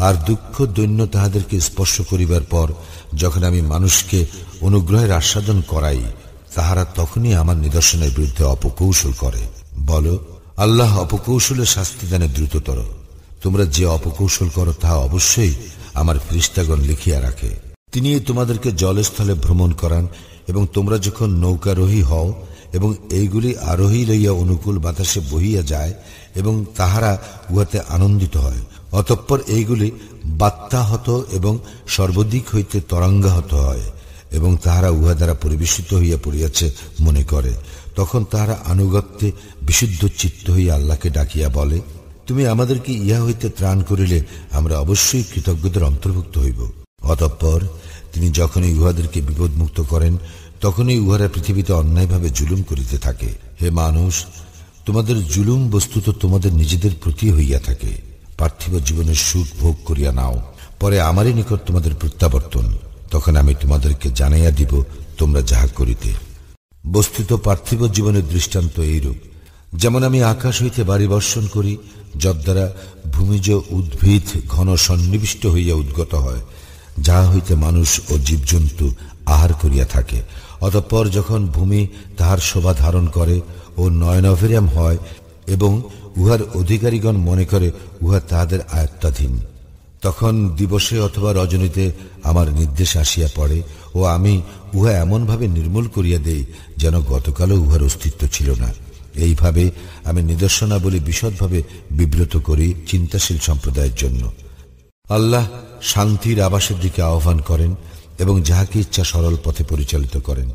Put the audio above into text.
আর দুঃখ দৈন্য তাহাদেরকে স্পর্শ করিবার পর যখন আমি মানুষকে অনুগ্রহের আস্বাদন করাই, তাহারা তখনই আমার নিদর্শনের বিরুদ্ধে অপকৌশল করে। বলো, আল্লাহ অপকৌশলের শাস্তি দানে দ্রুততর। তোমরা যে অপকৌশল করো তাহা অবশ্যই আমার ফেরেশতাগণ লিখিয়া রাখে। তিনি তোমাদেরকে জলস্থলে ভ্রমণ করান এবং তোমরা যখন নৌকারোহী হও এবং এইগুলি আরোহী লইয়া অনুকূল বাতাসে বহিয়া যায় এবং তাহারা উহাতে আনন্দিত হয়, অতঃপর এইগুলি বাত্যাহত এবং সর্বদিক হইতে তরঙ্গাহত হয় এবং তাহারা উহা দ্বারা পরিবেশিত হইয়া পড়িয়াছে মনে করে, তখন তাহারা আনুগত্যে বিশুদ্ধ চিত্ত হইয়া আল্লাহকে ডাকিয়া বলে, তুমি আমাদেরকে ইহা হইতে ত্রাণ করিলে আমরা অবশ্যই কৃতজ্ঞদের অন্তর্ভুক্ত হইব। অতঃপর তিনি যখনই উহাদেরকে বিপদমুক্ত করেন তখনই উহারা পৃথিবীতে অন্যায়ভাবে জুলুম করিতে থাকে। হে মানুষ, তোমাদের জুলুম বস্তুত তোমাদের নিজেদের প্রতি হইয়া থাকে। পার্থিব জীবনের সুখ ভোগ করিয়া নাও, পরে আমারই নিকট তোমাদের প্রত্যাবর্তন, তখন আমি তোমাদেরকে জানাইয়া দিব তোমরা যাহা করিতে। বস্তুত পার্থিব জীবনের দৃষ্টান্ত এইরূপ, যেমন আমি আকাশ হইতে বাড়ি বর্ষণ করি, যদ্বারা ভূমিজ উদ্ভিদ ঘন সন্নিবিষ্ট হইয়া উদ্গত হয়, যাহা হইতে মানুষ ও জীবজন্তু আহার করিয়া থাকে। অতঃপর যখন ভূমি তাহার শোভা ধারণ করে ও নয়নাভিরাম হয় এবং উহার অধিকারীগণ মনে করে উহা তাহাদের আয়ত্তাধীন, তখন দিবসে অথবা রজনীতে আমার নির্দেশ আসিয়া পড়ে ও আমি উহা এমনভাবে নির্মূল করিয়া দেই যেন গতকালও উহার অস্তিত্ব ছিল না। এইভাবে আমি নিদর্শনাবলী বিশদভাবে বিব্রত করি চিন্তাশীল সম্প্রদায়ের জন্য। আল্লাহ শান্তির আবাসের দিকে আহ্বান করেন এবং যাহাকে ইচ্ছা সরল পথে পরিচালিত করেন।